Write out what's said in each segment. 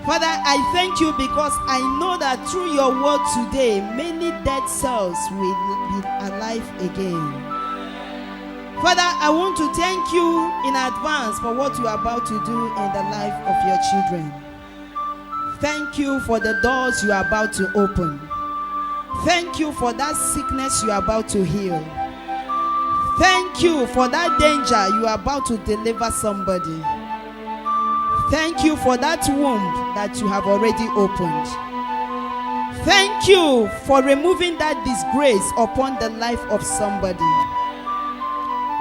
Father, I thank you because I know that through your word today, many dead cells will be alive again. Father, I want to thank you in advance for what you are about to do in the life of your children. Thank you for the doors you are about to open. Thank you for that sickness you are about to heal. Thank you for that danger you are about to deliver somebody. Thank you for that womb that you have already opened. Thank you for removing that disgrace upon the life of somebody.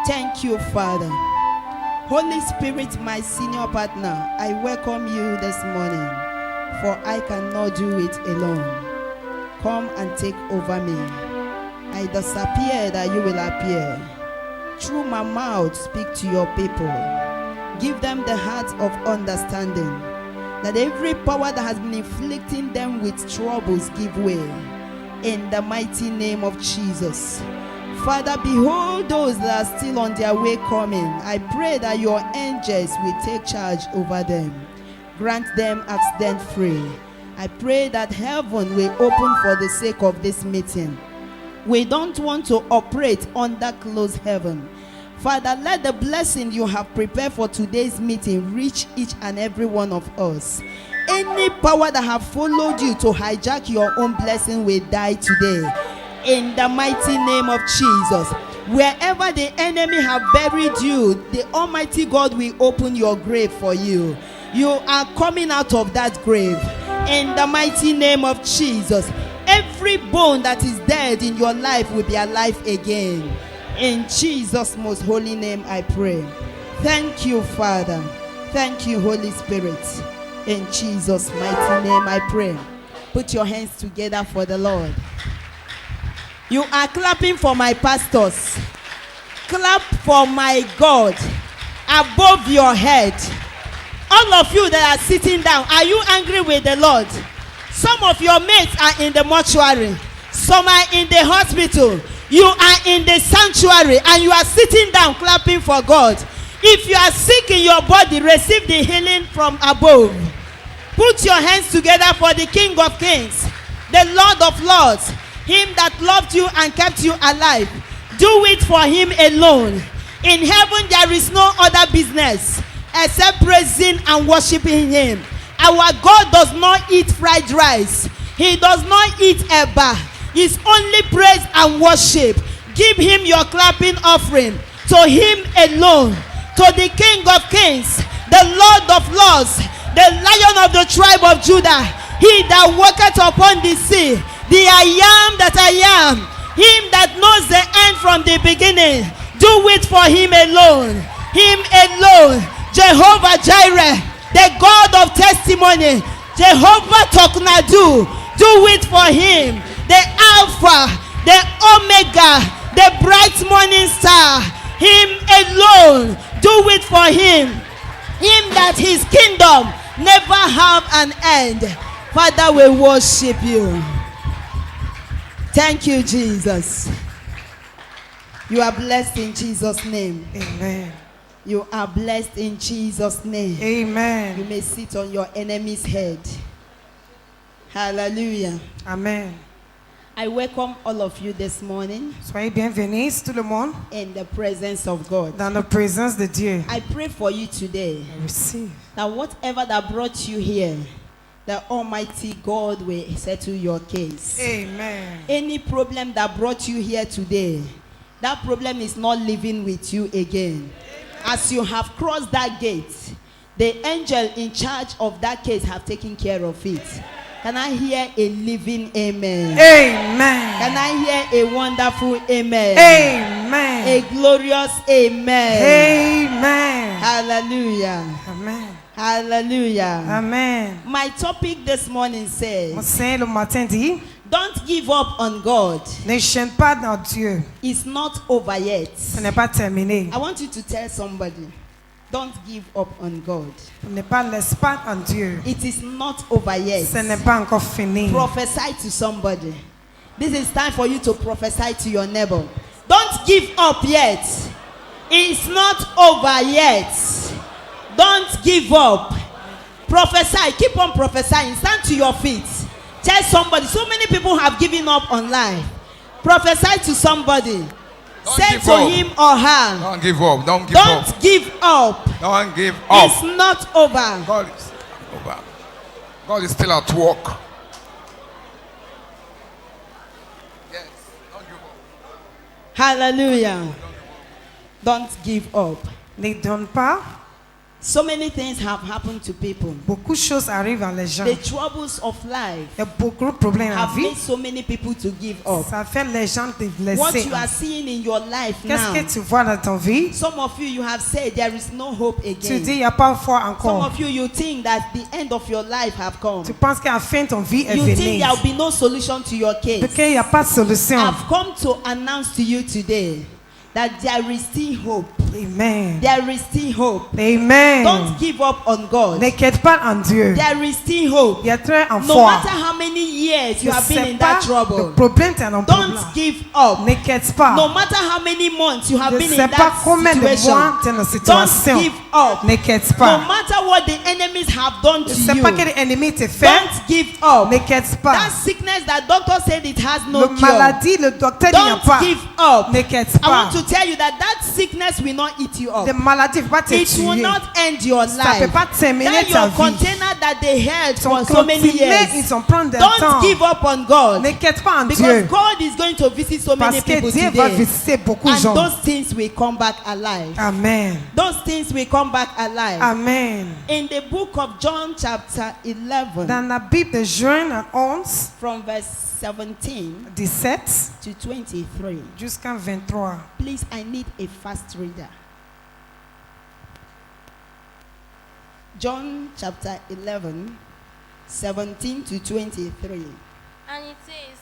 Thank you, Father. Holy Spirit, my senior partner, I welcome you this morning, for I cannot do it alone. Come and take over me. I disappear that you will appear. Through my mouth, speak to your people. Give them the heart of understanding, that every power that has been inflicting them with troubles give way. In the mighty name of Jesus. Father, behold those that are still on their way coming. I pray that your angels will take charge over them. Grant them accident free. I pray that heaven will open for the sake of this meeting. We don't want to operate under closed heaven. Father, let the blessing you have prepared for today's meeting reach each and every one of us. Any power that have followed you to hijack your own blessing will die today. In the mighty name of Jesus. Wherever the enemy have buried you, the Almighty God will open your grave for you. You are coming out of that grave. In the mighty name of Jesus. Every bone that is dead in your life will be alive again. In Jesus' most holy name I pray. Thank you, Father. Thank you, Holy Spirit. In Jesus' mighty name I pray. Put your hands together for the Lord. You are clapping for my pastors. Clap for my God above your head. All of you that are sitting down, are you angry with the Lord? Some of your mates are in the mortuary. Some are in the hospital. You are in the sanctuary and you are sitting down clapping for God. If you are sick in your body, receive the healing from above. Put your hands together for the King of Kings, the Lord of Lords, him that loved you and kept you alive. Do it for him alone. In heaven there is no other business except praising and worshiping him. Our God does not eat fried rice. He does not eat eba. It's only praise and worship. Give him your clapping offering. To him alone. To the King of Kings, the Lord of Lords, the Lion of the tribe of Judah, he that walketh upon the sea, the I am that I am, him that knows the end from the beginning. Do it for him alone. Him alone. Jehovah Jireh, the God of testimony. Jehovah Toknadu. Do it for him. The Alpha, the Omega, the bright morning star. Him alone. Do it for him. Him that his kingdom never have an end. Father, we worship you. Thank you, Jesus. You are blessed in Jesus' name. Amen. You are blessed in Jesus' name. Amen. You may sit on your enemy's head. Hallelujah. Amen. I welcome all of you this morning Soyez bienvenus tout le monde in the presence of God. dans la présence de Dieu. I pray for you today Receive. that whatever that brought you here, the Almighty God will settle your case. Amen. Any problem that brought you here today, that problem is not living with you again. As you have crossed that gate, the angel in charge of that case have taken care of it. Can I hear a living amen? Amen. Can I hear a wonderful amen? Amen. A glorious amen. Amen. Hallelujah. Amen. Hallelujah. Amen. My topic this morning Mon says, Saint le matin dit, don't give up on God. ne chaîne pas dans Dieu. It's not over yet. Ce n'est pas terminé. I want you to tell somebody, don't give up on God. Ne pas laisse pas en Dieu. It is not over yet. Ce n'est pas encore fini. Prophesy to somebody. This is time for you to prophesy to your neighbor. Don't give up yet. It's not over yet. Don't give up. Prophesy. Keep on prophesying. Stand to your feet. Tell somebody. So many people have given up on life. Prophesy to somebody. Say give to up. him or her. Don't give up. Don't give up. Don't give up. Don't give up. It's not over. God is over. God is still at work. Yes. Don't give up. Hallelujah. Don't give up. Ne donne pas. So many things have happened to people. Beaucoup de choses arrivent à les gens. The troubles of life Il y a beaucoup de problèmes à la have vie. made so many people to give up. Ça fait les gens te What laisser. you are seeing in your life Qu'est-ce que now, tu vois dans ton vie? some of you have said there is no hope Tu dis, again. il n'y a pas de foi Some encore. of you think that the end of your life have come. Tu penses qu'à la fin de ton vie est You think venue. there will be no solution to your case. Parce qu'il n'y a pas de solution. I've come to announce to you today that there is still hope. Amen. There is still hope. Amen. Don't give up on God. N'inquiète pas en Dieu. There is still hope. Il y a très en No foi. matter how many years you Ne have been sais in pas that trouble, le problème, c'est un problème. don't give up. N'inquiète pas. No matter how many months you have Je been ne sais in pas that combien de situation, mois tu es dans la don't situation. give up. N'inquiète No pas. matter what the enemies have done Je to ne sais you, pas quel ennemi te fait. don't give up. N'inquiète pas. That sickness that doctor said it has no Le cure, maladie, le docteur n'y a don't pas. give up. N'inquiète I pas. want to tell you that that sickness will not eat you up. La maladie ne va pas te It will tuer. not end your Ça ne peut life. pas terminer That ta your vie. container that they held Ils for ont so many continué, ils years. ont pris de Don't temps. give up on God. N'inquiète pas en Because Dieu. God is going to visit so many Parce que people Dieu va today. visiter beaucoup de And gens. those things will come back alive. Amen. Those things will come back alive. Amen. In the book of John chapter 11, Dans la Bible de Jean 11, from verse 17 17 to 23. jusqu'à 23. Please, I need a fast reader. John chapter 11, 17 to 23. And it says,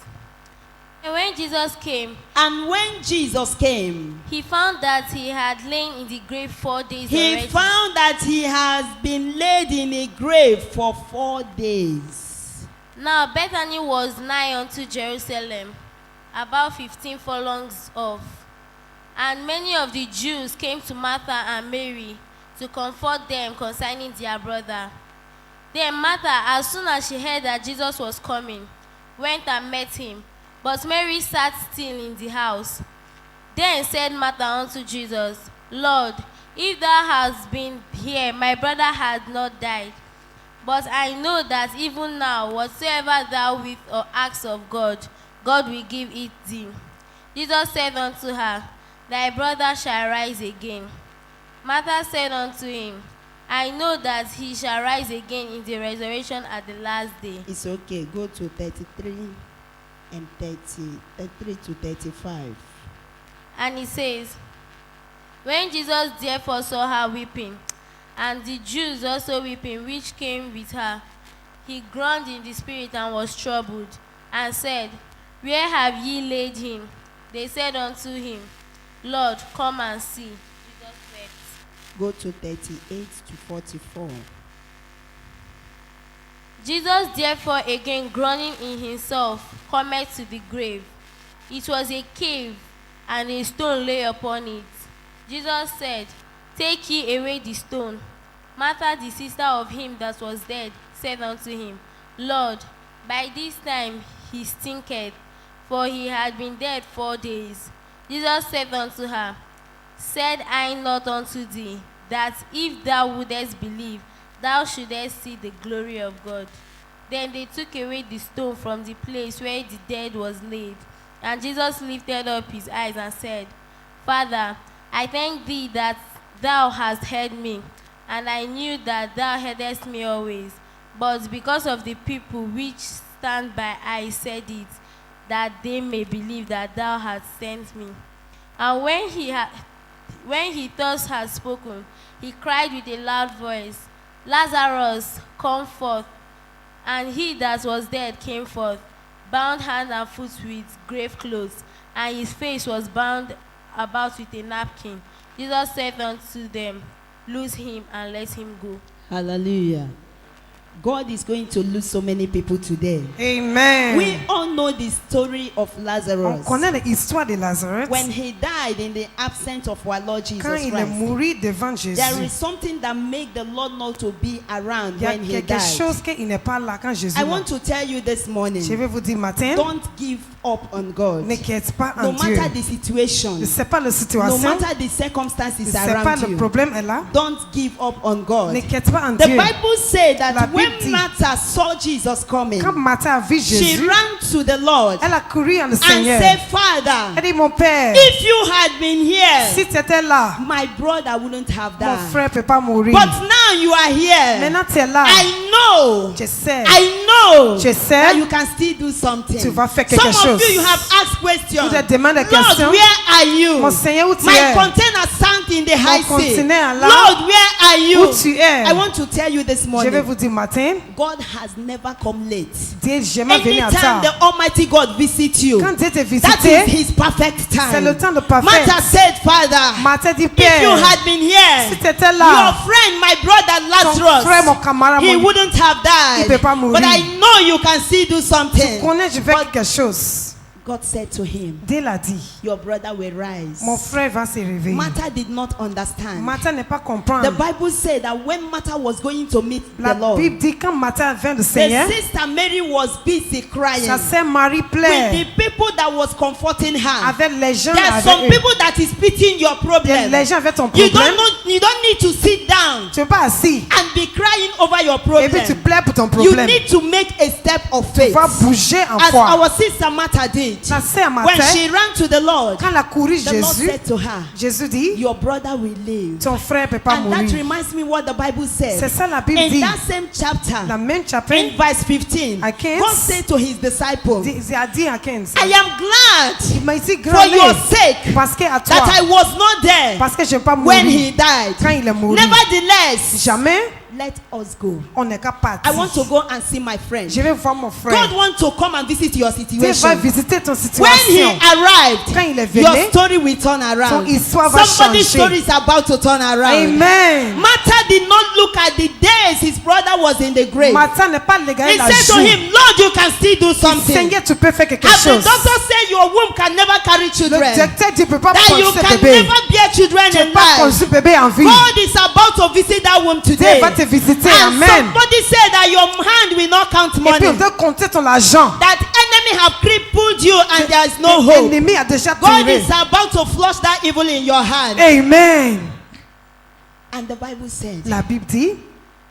and when Jesus came, And when Jesus came, he found that he had lain in the grave 4 days he already. found that he has been laid in a grave for 4 days. Now Bethany was nigh unto Jerusalem, about 15 furlongs off. And many of the Jews came to Martha and Mary to comfort them concerning their brother. Then Martha, as soon as she heard that Jesus was coming, went and met him. But Mary sat still in the house. Then said Martha unto Jesus, Lord, if thou hadst been here, my brother had not died. But I know that even now, whatsoever thou wilt or ask of God, God will give it thee. Jesus said unto her, Thy brother shall rise again. Martha said unto him, I know that he shall rise again in the resurrection at the last day. It's okay. Go to 33 and 33 to 35. And he says, when Jesus therefore saw her weeping, and the Jews also weeping, which came with her, he groaned in the spirit and was troubled, and said, Where have ye laid him? They said unto him, Lord, come and see. Jesus wept. Go to 38 to 44. Jesus therefore again groaning in himself cometh to the grave. It was a cave, and a stone lay upon it. Jesus said, Take ye away the stone. Martha, the sister of him that was dead, said unto him, Lord, by this time he stinketh, for he had been dead 4 days. Jesus said unto her, Said I not unto thee, that if thou wouldest believe, thou shouldest see the glory of God? Then they took away the stone from the place where the dead was laid. And Jesus lifted up his eyes and said, Father, I thank thee that thou hast heard me, and I knew that thou heardest me always. But because of the people which stand by, I said it, that they may believe that thou hast sent me. And when he thus had spoken, he cried with a loud voice, Lazarus, come forth. And he that was dead came forth, bound hand and foot with grave clothes, and his face was bound about with a napkin. Jesus said unto them, Loose him and let him go. Hallelujah. God is going to lose so many people today. Amen. We all know the story of On Lazarus. connaît l'histoire de Lazare. When he died in the absence of our Lord Jesus Quand il est Christ, mouru devant Jésus, there is something that made the Lord not to be around il y a when he quelque died. chose qu'il n'est pas là quand Jésus I est là. want to tell you this Je morning, vais vous dire matin, don't give up on God. ne quitte pas No en Dieu. matter the situation, Ne sais pas la no situation, matter the ne circumstances sais pas around le you, problème est là. don't give up on God. Ne quitte pas en The Dieu. Bible says La that Bible when dit, Martha saw Jesus coming, Quand Martha a vu she Jésus, ran to the Lord elle a couru à le and Seigneur. said, Father, Elle dit, mon Père, if you had been here, si tu étais là, my brother wouldn't have mon died. frère ne peut pas mourir. But now you are here. Maintenant tu es là. I know. Je sais. I know Je sais. that you can still do something. Tu vas faire quelque Some of chose. you have asked questions. Vous te demandez des Lord, questions. where are you? Mon Seigneur, où tu My es? container sank in the high sea. conteneur là. Lord, where are you? Où tu es? I want to tell you this Je vais morning, vous dire matin, God has never come late. Dieu n'est jamais venu à Anytime tard. the Almighty God visits you, Quand Dieu te that visite, is His perfect c'est time. le temps de parfait. Martha said, Father, Martha dit, if you Père, had been here, si tu étais your là, friend, my brother ton frère, mon Lazarus, camarade, he mon wouldn't have il died. peut pas mourir. But I know you can still do something. connais, je fais But quelque chose. God said to him, Dieu l'a dit, your brother will rise. mon frère va se réveiller. Martha did not understand. Martha n'est pas The comprendre. Bible said that when Martha was going to meet La the Lord, Bible dit quand Martha vint le the Seigneur, sister Mary was busy crying sa sœur Marie with the pleure people that was comforting her. avec les gens There are some avec eux. people that is pitying your problem. Les gens avec ton You problème. you don't need to sit down Tu n'es pas assis and be crying over your et puis tu problem. pleures pour ton You problème. need to make a step of Tu faith, vas bouger en as foi. our sister Martha did. Sa sœur When Martha, she ran to the Lord, quand elle a couru the Lord Jésus, said to her, Jésus dit, your brother will live. ton frère ne peut pas And that mourir. reminds me what the Bible C'est says. ça la Bible In dit. that same chapter, La même chapitre, in verse 15, À 15, God said to his disciples, il a dit à 15, I am glad il m'a dit for grand your sake parce que à toi, that I was not there parce que je ne vais pas when mourir he died. quand il est mort. Nevertheless, Jamais let us go. on n'est qu'à partir. I want to go and see my friend. Je vais voir mon frère. God wants to come and visit your Dieu va situation. visiter ton When he situation. arrived, Quand il est your venu, story will turn around. ton histoire va Somebody's changer. story is about to turn around. Amen. Martha did not look at the days his brother was in the grave. Martha n'est pas légal He la said to joue. him, Lord, you can still do something. Seigneur, tu peux faire quelque As the chose. doctor said, your womb can never carry Le children. docteur dit, tu ne peux pas That you concevoir can bébé. never bear children Tu ne in peux pas life. concevoir bébé en vie. God is about to visit that womb Dieu today. va te visiter. And Amen. somebody said that your hand will not count Et money. puis on doit compter ton argent. That enemy have crippled you and there is no hope. L'ennemi a déjà God tiré. is about to flush that evil in your hand. Amen. And the Bible said, La Bible dit,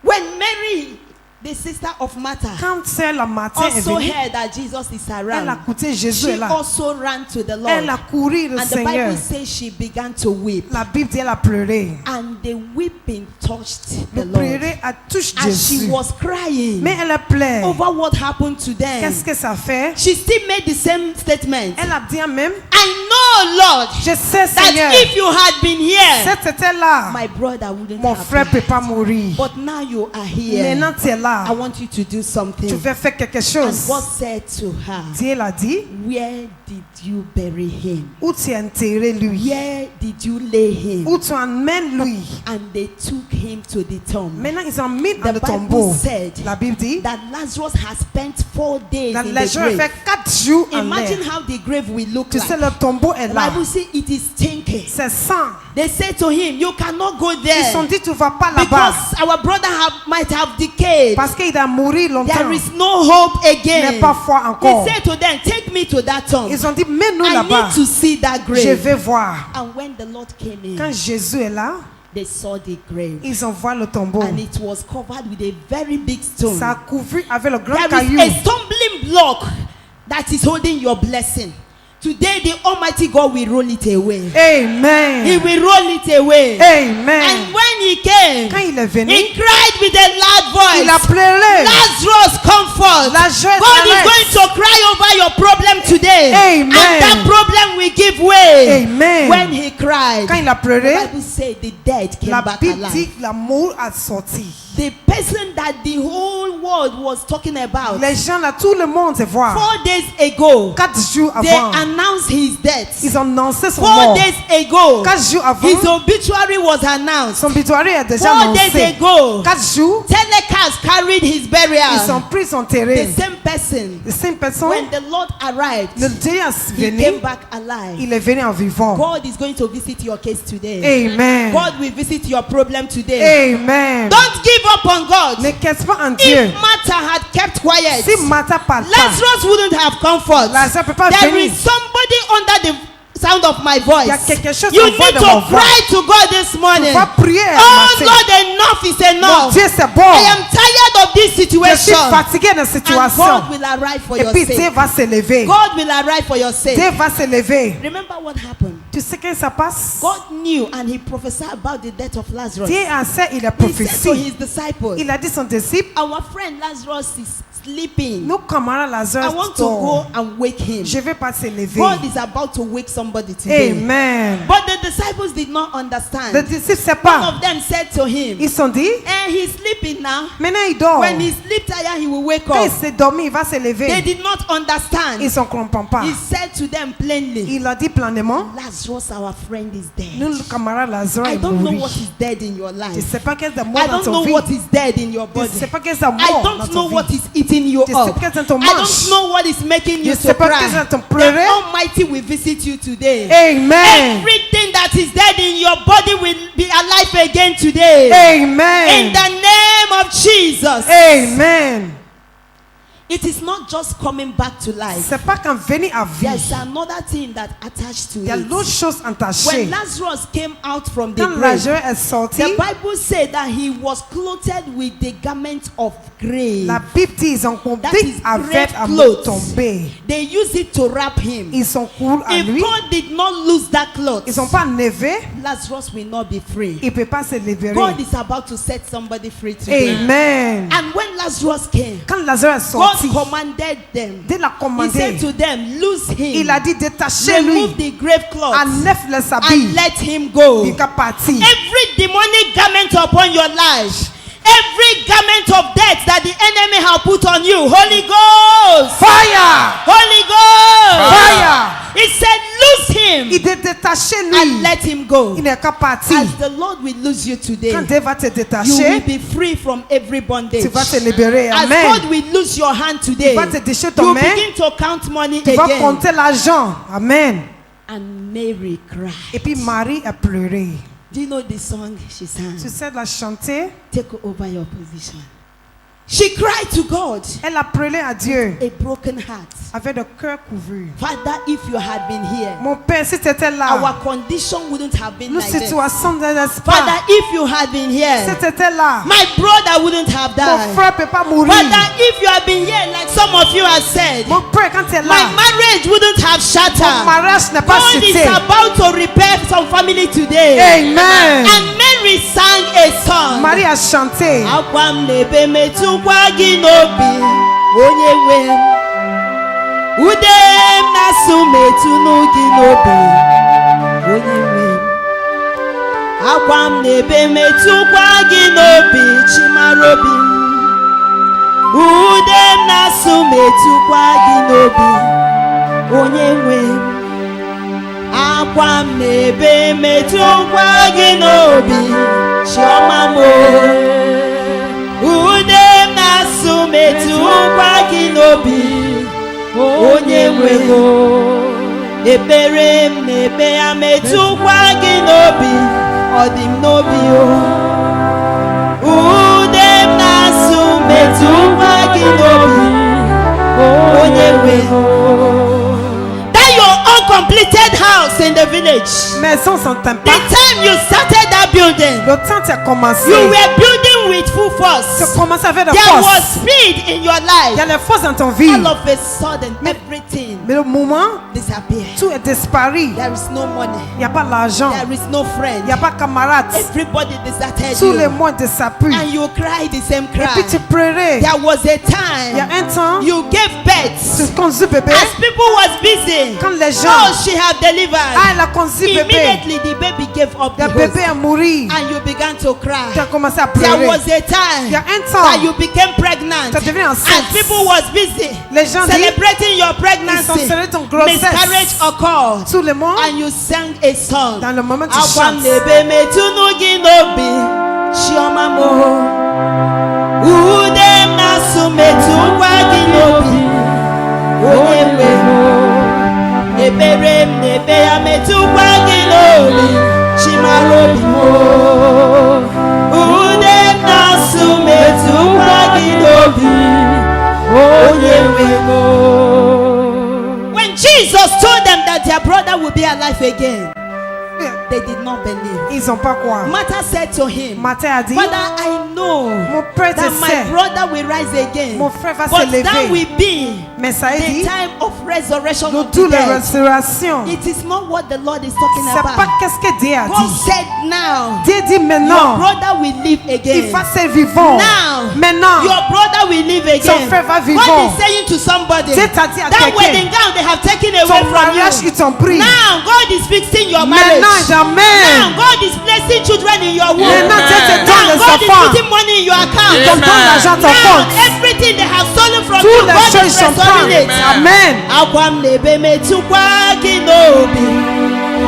when Mary, the sister of Martha, quand c'est la matin est also venue, heard that Jesus is elle a around, écouté Jésus she est là. also ran to the Lord. Elle a couru le And the Seigneur. Bible says she began to weep. La Bible dit, elle a pleuré. And the weeping touched the Le Lord. pleurer a touché As she Jésus. was crying Mais elle a pleuré. over what happened to them, Qu'est-ce que ça fait? she still made the same statement. Elle a dit même, I know, Lord, je sais that Seigneur, if you had been here, si tu étais là, my brother wouldn't mon have frère ne peut died. pas mourir. But now you are here. Maintenant tu es là. I want you to do Tu something. veux faire quelque And chose. God said to her, Dieu l'a dit, where did you bury him? où tu as enterré lui? Where did you lay him? Où tu emmènes lui? And they took him to the tomb. Maintenant ils ont mis dans The le Bible tombeau. said La Bible dit, that Lazarus has spent 4 days in les the gens ont grave. fait 4 jours en Imagine l'air. how the grave will look Tu sais, like. le tombeau est The là. Bible says it is stinking. C'est sang. They said to him, you cannot go Ils ont there dit, tu vas pas là-bas. because our brother might have decayed. Parce qu'il a mouru longtemps. There is no hope Il again. n'est pas foi He encore. said to them, take me to that tomb. Ils ont dit, mets-nous I là-bas. need to see that Je grave. vais voir. And when the Lord came Quand in, Jésus est là, they saw the grave. ils ont vu le tombeau. And it was covered with a very big stone. Ça a couvert avec le grand There is caillou. a stumbling block that is holding your blessing. Today, the Almighty God will roll it away. He Amen. will roll it away. And Amen. when he came, Quand il est venu, he cried with a loud il a voice, pleuré. Lazarus, come forth. Lazarus, God is arrête. going to cry over your problem today. Amen. And that problem will give way. Amen. When he cried, Quand il a the pleuré, Bible said the dead came la back Bible alive. dit la mort a sorti. the person that the whole world was talking about, Les gens là, tout le monde se voit. 4 days ago, 4 jours they avant, announced his death. ils ont annoncé son 4 mort. days ago, 4 jours avant, his obituary was announced. son obituaire est déjà 4 days annoncé. ago, 4 jours, telecast carried his ils burial. ont pris son The terrain. same person, Les 5 personnes, when the Lord arrived, le Dieu est he venu, came back alive. il est venu en vivant. God is going to visit your case today. Amen. God will visit your problem today. Amen. Don't give up on God. Ne quitte pas en Dieu. If Martha had kept quiet, Si Martha parle pas, Lazarus wouldn't have comfort. Lazare peut pas There venir. is somebody under the sound of my Il y a voice. quelque chose You en voix need de to mon voix. cry to God this morning. Tu vas prier un Oh matin. Lord, enough is Mon enough. Dieu, c'est bon. I am tired of this Je suis situation. fatigué de la And situation. God will arrive for Et your puis Dieu sake. va se lever. God will arrive for your sake. Dieu va se lever. Remember what happened. Tu sais que ça passe? God knew and he prophesied about the death of Lazarus. Dieu a fait, il a He said to prophétisé. his disciples, Il a dit à son disciple, our friend Lazarus is sleeping. nos camarades I Lazare want to go dorment. and wake him. Je vais pas se lever. God is about to wake somebody today. Amen. But the disciples did not understand. Les disciples, c'est One pas. of them said to him, Ils sont dit, he's sleeping now. maintenant il dort. When he sleep tired, he will wake Quand il up. s'est dormi, il va se They lever. did not understand. Ils ne comprennent pas. He said to them plainly, Il a dit planement, Lazarus, our friend, is dead. nous, le camarade Lazare I est don't know mort. what is dead in your Je ne life. sais pas qu'est-ce de mort I dans don't ton know vie. what is dead in your Je ne body. sais pas qu'est-ce de I mort dans don't know ton what vie. is eating you Je sais up. pas qu'est-ce que tu I manges. don't know what is making you Je to sais pas cry. qu'est-ce que tu The pleurais. Almighty will visit you today. Amen. Everything that is dead in your body will be alive again today. In Amen. the name of Jesus. Amen. It is not just coming back to life. C'est pas qu'en venir à vie. There's another thing that attached to Il y a it. l'autre chose entachée. When Lazarus came out from the Quand grave, Lazare est sorti, the Bible said that he was clothed with the garment of grave. la Bible dit ils ont That compris is avec grave un mot clothes. tombé. They used it to wrap him. Ils sont courts à If lui. God did not lose that cloth, Ils sont pas enlevés. Lazarus will not be free. Il peut pas se libérer. God is about to set somebody free today. Amen. And when Lazarus came, Quand Lazare est God sorti, commanded them. Dieu l'a He commandé. said to them, loose him. Il a dit détachez-lui. Remove the grave cloth Enlève les and habits. let him go. Il est parti. Every demonic garment upon your life, every garment of death that the enemy have put on you, Holy Ghost, Fire! Holy Ghost, Fire! He said, loose him Il est détaché and lui. let him go. Il n'est qu'à partir. As the Lord will lose you today, Quand Dieu va te you will détacher, be free from every bondage. tu vas te libérer. As Amen. God will lose your hand today, Il va te déchirer ton you main. begin to count money Tu vas again. compter l'argent. Amen. And Mary cried. Et puis Marie a pleuré. Do you know the song she sang? Tu sais la chanter? Take over your position. She cried to God, Elle a pleuré à Dieu a broken heart. avec le cœur couvert. Father, if you had been here, Mon Père, si tu étais là, our condition wouldn't have been nos like this. situations n'est-ce Father, pas? if you had been Si here, tu étais là, my brother wouldn't have mon died. frère ne peut pas mourir. Father, if you had been here, like some of you have said, Mon Père, quand tu es my là, marriage wouldn't have mon shattered. mariage n'est pas God is chuté. about to repair some family today. Amen. And Mary sang a song. Marie a chanté. Akwa m na-ebe metụkwa gị n'obi, onye nwe m. Ude m na-asụ metụnụ gị n'obi, onye nwe m. Akwa m na-ebe metụkwa gị n'obi, chimara obi m. Ude m na-asụ metụkwa gị n'obi, onye nwe m. Akwa m na-ebe metụkwa gị n'obi, chiọma m o. Ude m na-asụ metụkwa gị n'obi, onye nwe m. Ekpere m na-ekpe ya metụkwa gị n'obi, ọ dị m n'obi o. Ude m na-asụ metụkwa gị n'obi, onye nwe m. Your uncompleted house in the village. Maison sans The impact. time you started that building, Le temps tu as commencé. you were building with full Tu force. as commencé avec de There was force. speed in your Il y a life. les forces dans ton vie. All of a sudden, everything Mais le moment, disappear. tout est disparu. There is no money. Il n'y a pas d'argent. There is no friend. Il n'y a pas de camarade. Everybody deserted Tous les you. mois disparu. And you cry the same Et puis tu cry. pleurais. There was a Il y a time un temps, you gave birth. tu conduis bébé. As people was busy. Quand les Oh, gens, she have delivered. elle a conçu bébé. Immediately the baby gave up the Le bébé ghost. a mouru. And you began to Tu as cry. commencé à There pleurer. was a Il y time a un that temps, you became pregnant. tu as devenu As enceinte. people was busy Les gens disent, celebrating your ils sont pregnancy, célébrés ton grossesse. miscarriage occurred, Tout le monde, and you sang a song. dans le moment tu Akwa chantes. nebe metunu gị n'obi, Chioma mo. Ude m na-asụ metụkwa gị n'obi, onye nwe m. Ebere m na-ebe ya metụkwa gị n'obi, Chimara obi mo. Ude m na-asụ metụkwa gị n'obi, onye nwe m. When Jesus told them that their brother would be alive again, they did not believe. Ils n'ont pas quoi. Martha said to him, Martin a dit, Father, I know mon frère te that my sait, brother will rise again. mon frère va se But that lever. will be Mais ça a the dit, time of resurrection de of toute the la dead. restauration. It is not what the Lord is talking C'est pas about. qu'est-ce que Dieu a God dit. said now, Dieu dit your maintenant, brother will live il again. va se vivant. Now, Maintenant, your brother will live son again. frère va God vivant. is saying to somebody, Dieu t'a dit à that wedding quelqu'un, gown they have taken away ton from mariage, you. ils t'ont pris. Now, God is fixing your marriage. Maintenant, Now, jamais. God is placing children in your womb. Maintenant, Dieu te Now, donne les God is enfants. putting money in your account. Amen. Ton donne l'argent, ton Now, compte. everything they have stolen from you, Toutes les God choses is sont restoring prêtes. it. Amen. Akwa m na-ebe metụkwa gị n'obi,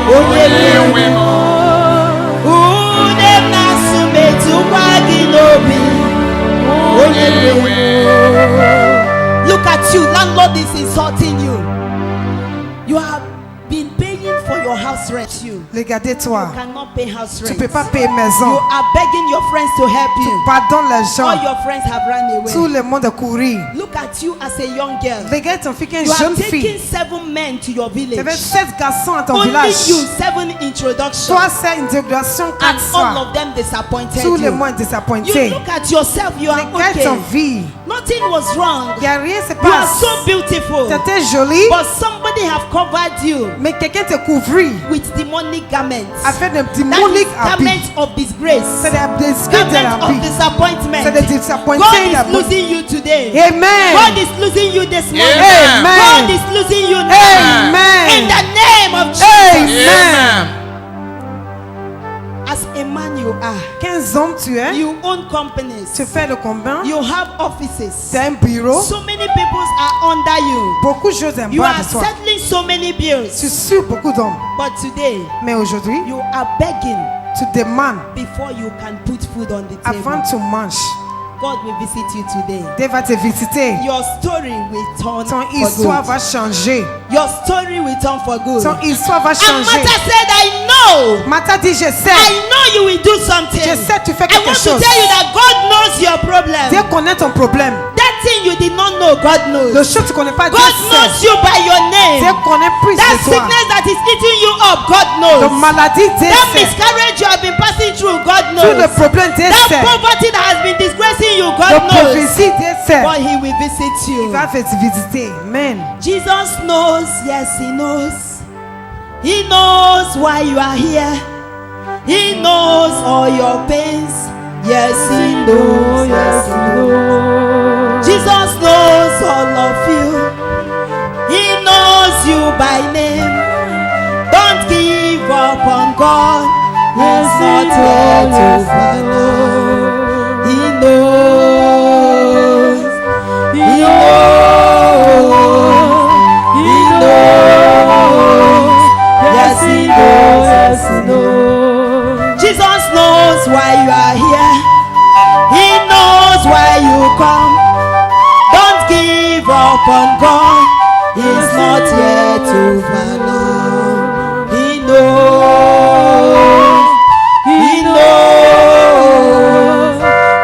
onye nwe m. Ude m na-asụ metụkwa gị n'obi, onye nwe m. Look at you, landlord is insulting you. You have been paying for your house rent. You Regardez-toi. cannot pay house Tu rent. peux pas payer You maison. are begging your friends to help you. Pardonne les All gens. your friends have run Tout away. le monde a couru. Look at you as a young girl. Regarde ton fille qui est You une jeune have taken fille. 7 men to your Tu avais village. 7 garçons à ton Only village. you 7 introductions. Toi, c'est une intégration And 4 all fois. of them disappointed Tout le you. monde est You disappointé. look at yourself, you are Regarde ton okay. vie. Nothing was wrong. Il n'y a rien se You are passe. so beautiful. Tu étais jolie, But somebody have covered you mais quelqu'un te couvrit with demonic garments. avec un That démonique is habit. garments of disgrace. C'est des disques de Garments of l'habit. disappointment. C'est des disappointés God is d'habit. losing you today. Amen. God is losing you this morning. Amen. God Amen. is losing you now. In Amen. the name of Jesus. Amen. As a man you are, 15 hommes tu es. you own companies. Tu fais le combat. You have offices. C'est un bureau. So many people are under you. Beaucoup de choses en You bas are de toi. settling so many Tu bills. suis beaucoup d'hommes. But today, Mais aujourd'hui, you are begging tu demandes before you can put food on the avant table. tu manges. God will visit you today. Dieu va te visiter. Your story will turn Ton for histoire good. va changer. Your story will turn for good. Ton histoire va And changer. Martha said, I know. Martha dit, je sais. I know you will do something. Je sais, tu fais I quelque want to chose. tell you that God knows your problem. Dieu connaît ton problème. That thing you did not know, God knows. Le chose que tu connais pas, Dieu God sait. knows you by your Dieu name. connaît plus That de toi. sickness that is eating you up, God La knows. maladie, Dieu That sait. miscarriage you have been passing through, God Tout le knows. problème, Dieu That sait. poverty that has been disgracing you, Le God knows. prophétie, Dieu sait. But He will visit Il you. va te visiter. Amen. Jesus knows, yes, He knows. He knows why you are here. He knows all your pains. Yes, He knows. Yes, He knows. Jesus knows all of you. He knows you by name. Don't give up on God. He's not here to follow. He knows. He knows. He knows. Yes, He knows. Yes, He knows. Jesus knows why you are here. He knows why you come. Don't give up on God. He's not here to follow. He knows. He knows.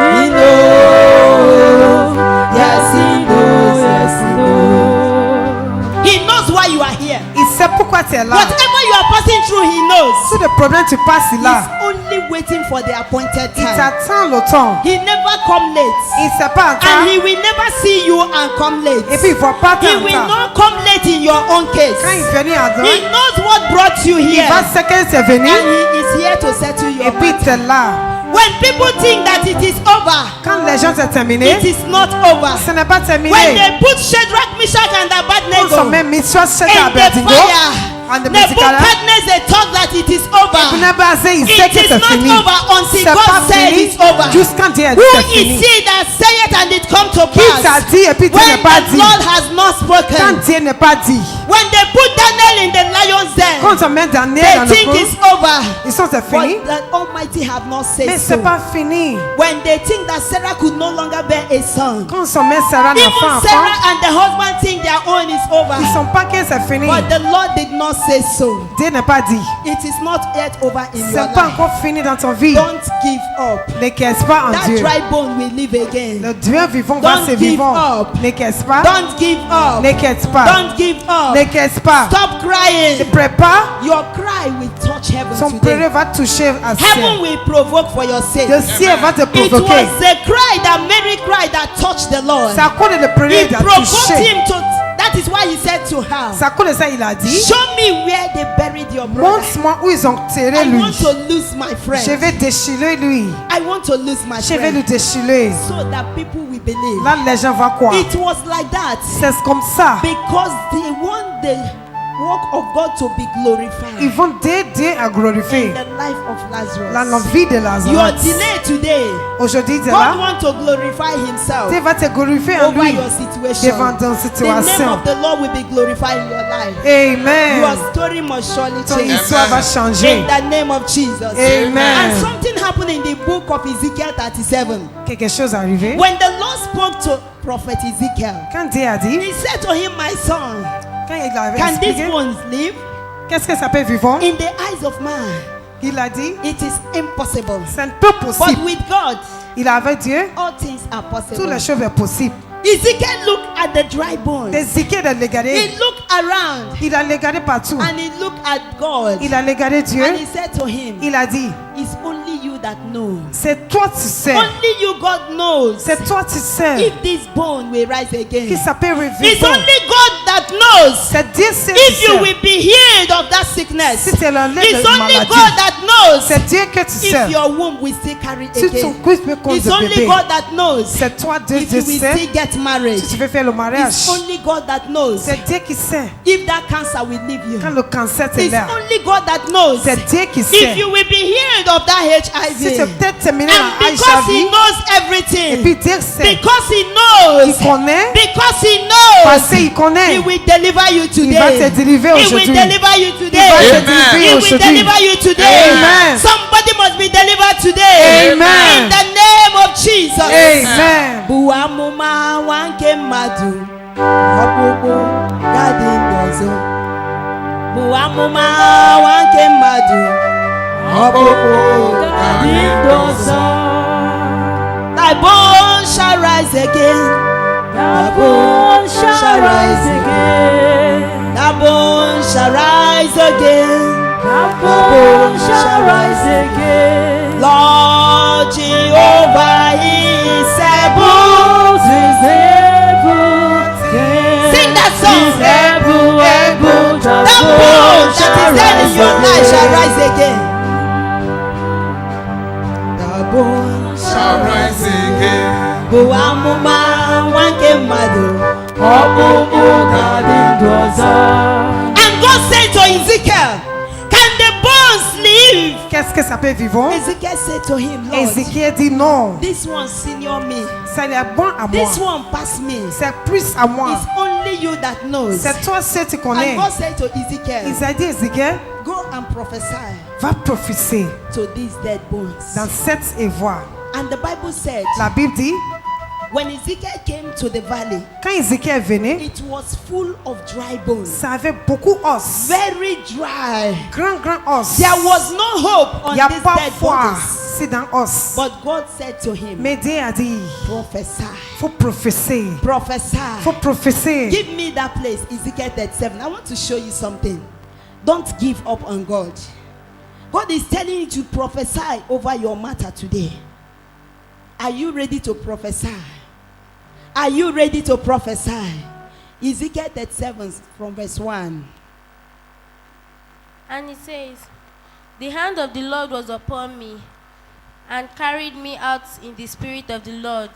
He knows. Yes, He knows. Yes, He knows. He knows why you are here. Il sait pourquoi tu es là. Whatever you are passing through, He knows. Tout le problème, tu passes He's là. only waiting for the appointed Il time. t'attend le temps. He never come late. Il ne sait pas And encore. He will never see you and come late. Et puis il ne voit pas He tant will tard. not come late in your own case. Quand il vient à droite, He knows what brought you il here. va ce qu'elle s'est venue. And he is here to settle your Et puis matter. tu es là. When people think that it is over, Quand les gens sont terminés, it is not over. ce n'est pas When terminé. they put Shadrach, Meshach, and Ils sont Abednego même mis sur cette in the Abednego. fire, And the musical. Nebuchadnezzar thought that it is over. Il sait It que is c'est not fini. over until C'est God pas said fini it's over. jusqu'à Dieu a dit Who c'est is fini. he that saith and it come to Qui t'a pass dit et puis Dieu when n'est pas the dit. Lord has not Quand spoken? Dieu n'est pas dit. When they put Daniel in the lion's Quand den, on met Daniel they dans le think feu, it's over. ils sont c'est fini. But the Almighty have not said Mais so. c'est pas fini. When they think that Sarah could no longer bear a son, Quand on met Sarah even l'enfant, Sarah and the husband think their own is over. ils sont pas que c'est fini. But the Lord did not say so. Dieu n'est pas dit. It is not yet over in your C'est pas life. encore fini dans ton vie. Don't give up. Ne caisse pas en That Dieu. dry bone will live again. Le Dieu vivant va Don't se give vivant. up. Ne caisse pas. Don't give up. Ne caisse pas. Don't give up. Ne caisse pas. Stop Ne crying. prépare. Your cry will touch heaven Son today. pleurer va toucher à ciel. Heaven will provoke for your sake. Le ciel va te It was provoquer. the cry that Mary cried that touched the Lord. C'est à cause de le pleurer It qu'il a provoked touché. him to. That is why he said to her, C'est à cause de ça il a dit. show me where they buried your brother. Montre-moi où ils ont tiré I lui. want to lose my Je friend. vais déchirer lui. I want to lose my Je vais le friend. déchirer. So that people will believe. Là, les gens vont croire. It was like that. C'est comme ça. Because they want the work of God to be Ils glorified vont Dieu à in glorifier. the life of La Lazarus. vie de Your Lazare. delay today, Aujourd'hui, Dieu God là. wants to glorify himself Dieu va te glorifier en over lui. your situation. Devant ton The name situation. of the Lord will be glorified in your life. Amen. Your story must surely Ton change. histoire va changer. In the name of Jesus. Amen. And something happened in the book of Ezekiel 37. Quelque chose est arrivé. When the Lord spoke to prophet Ezekiel, Quand Dieu a dit, he said to him, my son, quand il avait can these expliqué, bones live? qu'est-ce que ça peut vivant? In the eyes of man, Il a dit, it is impossible. c'est un peu But possible. with God, Il avait Dieu, all things are toutes possible. les choses sont possibles. Ezekiel looked at the dry bones. Ezekiel a regardé. He looked around Il a regardé partout. and he looked at God. Il a regardé Dieu. And he said to him, Il a dit, it's only you that knows. c'est toi tu sais. Only you, God, knows C'est toi tu sais. if this bone will rise Qui again. ça peut It's revivre. only God that knows C'est Dieu c'est if you tu sais. will be healed of that sickness. Si tu l'enlèves It's de only maladie. God that knows C'est Dieu que tu if sais. your womb will still carry Si ton again. couple peut compter It's only bébé. God that knows C'est toi Dieu if you tu will sais. still get married. Si tu veux faire le mariage. It's only God that knows C'est Dieu qui sait. if that cancer will leave you. Quand le cancer est It's là. only God that knows C'est Dieu qui if sait. you will be healed of that Si tu HIV. peut-être terminé And la because He HIV. knows Et everything, puis Dieu sait. because He knows, Il connaît. because He Parce knows, qu'il connaît. He will deliver you Il va te today. délivrer He will aujourd'hui. deliver you Il va today. te Amen. délivrer He will aujourd'hui. deliver you today. Amen. Somebody must be delivered today. Amen. In the name of Jesus. Amen. Bụ amụma nwa nke mmadụ, ọkpụkpụ gadị ndọzọ. Bụ amụma nwa nke mmadụ, ọkpụkpụ gadị ndọzọ. Thy bones shall rise again. Thy bones shall rise again. Thy bones shall rise again. Thy bones shall rise again. Lord Jehovah is able. Sing that song. That bone that is dead in your life shall rise again. The bone Shall rise again. bụ amụma nwa nke mmadụ. And God said to Ezekiel, can the bones live? Qu'est-ce que ça peut vivre? Ezekiel said to him, Lord, Ézéchiel dit non. this one senior me. Ça est bon à moi. This one pass me. C'est plus à moi. It's only you that knows. C'est toi seul tu connais. And God said to Ezekiel, Il a dit Ézéchiel, go and prophesy va prophétiser to these dead bones. dans cette voie. And the Bible said, La Bible dit, when Ezekiel came to the valley, quand Ézéchiel venait, it was full of dry bones. ça avait beaucoup d'os. Very dry. Grand os. There was no hope Il on n'y a these pas dead foi. bodies. C'est dans os. But God said to him, Mais Dieu a dit, prophesy. faut prophétiser. Prophesy. Faut prophétiser. Give me that place, Ezekiel 37. I want to show you something. Don't give up on God. God is telling you to prophesy over your matter today. Are you ready to prophesy? Are you ready to prophesy? Ezekiel 37 from verse 1. And it says, the hand of the Lord was upon me, and carried me out in the spirit of the Lord,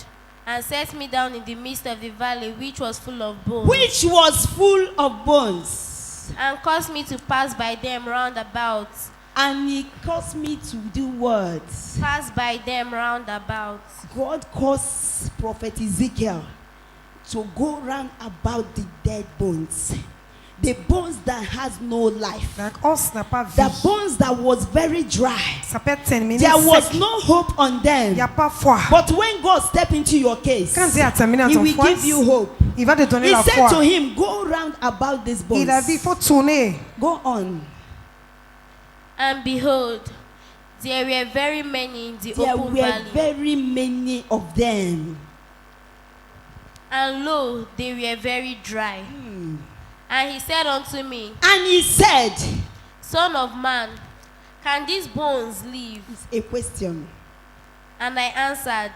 and set me down in the midst of the valley, which was full of bones. Which was full of bones. And caused me to pass by them round about. And he caused me to do what? Pass by them round about. God caused Prophet Ezekiel to go round about the dead bones. The bones that has no life. Donc, os n'a pas The vie. bones that was very dry. Ça peut être terminé There was sec. no hope on Il them. n'y a pas foi. But when God step into your case, Quand Dieu a terminé he ton will foi, give you hope. il va te donner He la said to foi. him, go round about these bones. Il a dit, il faut tourner. Go on. And behold, there were very many in the There open were valley. very many of them. And lo, they were very dry. And he said unto me, And he said, Son of man, can these bones live? it's a question. And I answered,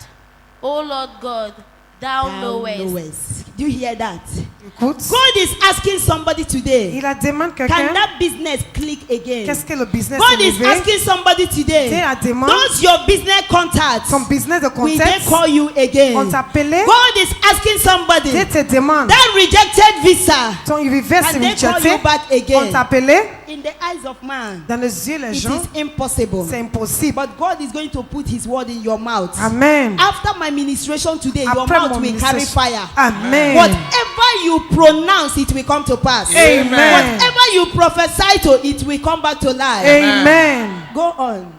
O Lord God, thou knowest. knowest. Do you hear that? Écoute, God is asking somebody today, il a demandé can quelqu'un, that business click again? qu'est-ce que le business God est is levé? asking somebody Dieu today, a demandé, those your business contacts, ton business de will they contexte, call you again? on t'appelait, God is asking somebody, Dieu te demande, that rejected visa, ton reverse can they call rejeté, you back on again? t'appelait, In the eyes of man, dans les yeux les it gens, is impossible. c'est impossible. But God is going to put his word in your mouth. Amen. After my ministration today, your Après mouth mon will carry ministère- fire. Amen. Whatever you pronounce, it will come to pass. Amen. Whatever you prophesy to, it will come back to life. Amen. Go on.